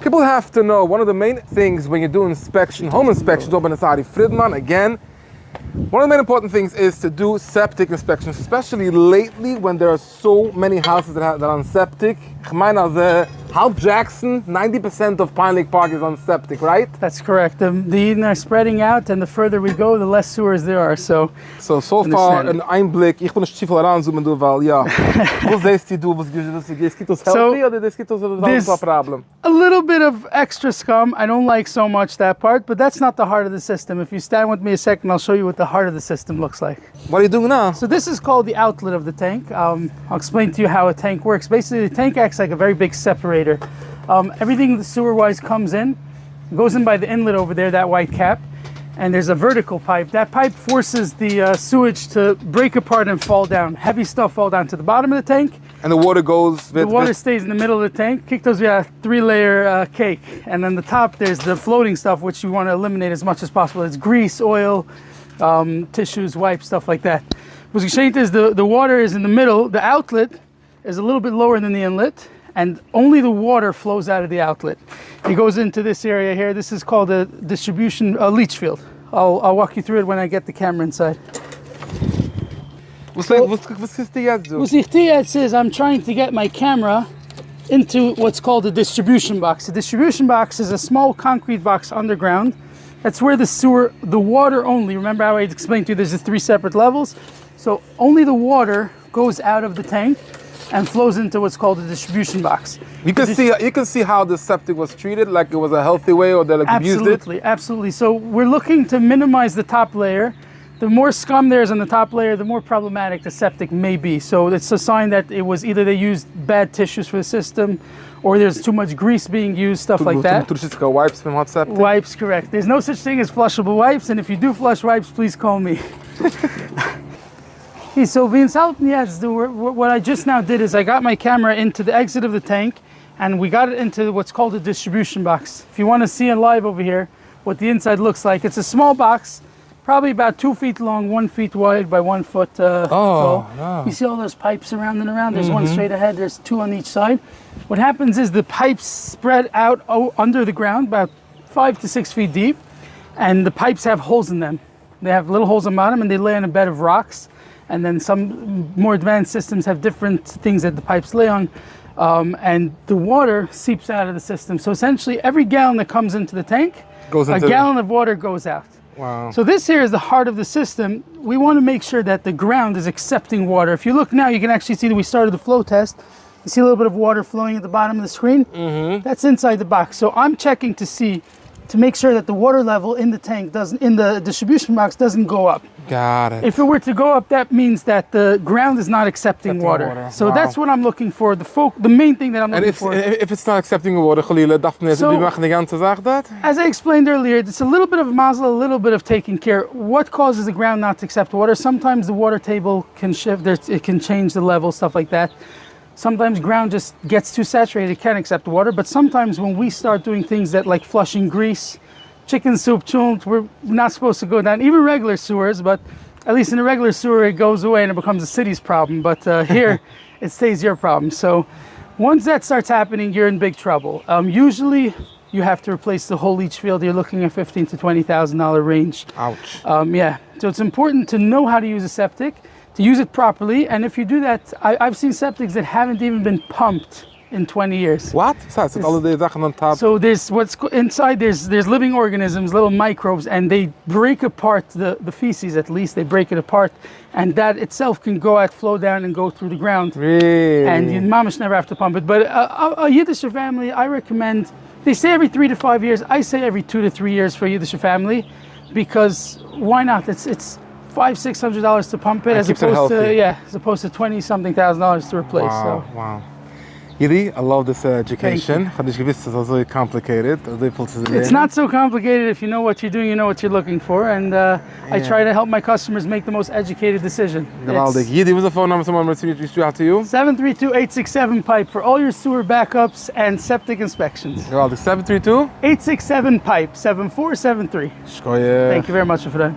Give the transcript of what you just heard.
People have to know one of the main things when you do inspection, home inspections, Friedman, again, one of the main important things is to do septic inspections, especially lately when there are so many houses that are on septic. Half Jackson, 90% of Pine Lake Park is on septic, right? That's correct. The Eden are spreading out, and the further we go, the less sewers there are. So far, ein Einblick. Ich will nicht zu viel heranzoomen, weil ja. Was siehst du, was geht uns healthy oder das geht uns ein problem? A little bit of extra scum. I don't like so much that part, but that's not the heart of the system. If you stand with me a second, I'll show you what the heart of the system looks like. What are you doing now? So this is called the outlet of the tank. I'll explain to you how a tank works. Basically, the tank acts like a very big separator. Everything sewer-wise comes in, goes in by the inlet over there, that white cap, and there's a vertical pipe. That pipe forces the sewage to break apart and fall down. Heavy stuff fall down to the bottom of the tank. And the water goes... The water stays in the middle of the tank. Kiktos, we have a 3-layer cake. And then the top, there's the floating stuff, which you want to eliminate as much as possible. It's grease, oil, tissues, wipes, stuff like that. What's geschehen is the water is in the middle. The outlet is a little bit lower than the inlet, and only the water flows out of the outlet. It goes into this area here. This is called a distribution leach field. I'll walk you through it when I get the camera inside. What is I'm trying to get my camera into what's called a distribution box. A distribution box is a small concrete box underground. That's where the water only, remember how I explained to you there's the 3 separate levels? So only the water goes out of the tank and flows into what's called a distribution box. You can see how the septic was treated, like it was a healthy way, or they abused it? Absolutely. So we're looking to minimize the top layer. The more scum there is on the top layer, the more problematic the septic may be. So it's a sign that it was either they used bad tissues for the system, or there's too much grease being used, stuff like that. Wipes from hot septic? Wipes, correct. There's no such thing as flushable wipes, and if you do flush wipes, please call me. So what I just now did is I got my camera into the exit of the tank, and we got it into what's called a distribution box. If you want to see it live over here, what the inside looks like, it's a small box, probably about 2 feet long, 1 feet wide by 1 foot tall. No. You see all those pipes around and around? There's one straight ahead, there's 2 on each side. What happens is the pipes spread out under the ground, about 5 to 6 feet deep, and the pipes have holes in them. They have little holes on the bottom, and they lay on a bed of rocks. And then some more advanced systems have different things that the pipes lay on, and the water seeps out of the system. So essentially every gallon that comes into the tank, a gallon of water goes out. Wow. So this here is the heart of the system. We want to make sure that the ground is accepting water. If you look now, you can actually see that we started the flow test. You see a little bit of water flowing at the bottom of the screen? That's inside the box. So I'm checking to make sure that the water level in the tank in the distribution box doesn't go up. Got it. If it were to go up, that means that the ground is not accepting water. So that's what I'm looking for. The main thing that I'm looking for. And if it's not accepting water, as I explained earlier, it's a little bit of mazel, a little bit of taking care. What causes the ground not to accept water? Sometimes the water table can shift. It can change the level, stuff like that. Sometimes ground just gets too saturated, it can't accept water. But sometimes when we start doing things that like flushing grease, chicken soup, chunt, we're not supposed to go down, even regular sewers, but at least in a regular sewer, it goes away and it becomes the city's problem. But here, it stays your problem. So once that starts happening, you're in big trouble. Usually, you have to replace the whole leach field. You're looking at $15,000 to $20,000 range. Ouch. Yeah, so it's important to know how to use a septic, to use it properly. And if you do that, I've seen septics that haven't even been pumped in 20 years. What? So there's what's inside, there's living organisms, little microbes, and they break apart the feces, at least they break it apart, and that itself can go out, flow down and go through the ground. Really? And your mamish never have to pump it. But a Yiddish family, I recommend, they say every 3 to 5 years, I say every 2 to 3 years for a Yiddish family, because why not? It's $500-600 to pump it, as opposed to $20-something thousand to replace. Wow, so. Wow. Yiddy, I love this education. It's complicated. It's not so complicated. If you know what you're doing, you know what you're looking for. And I try to help my customers make the most educated decision. Yiddy, what's the phone number someone wants to reach out to you? 732-867-PIPE for all your sewer backups and septic inspections. 732? 867-PIPE, 7473. Thank you very much for that.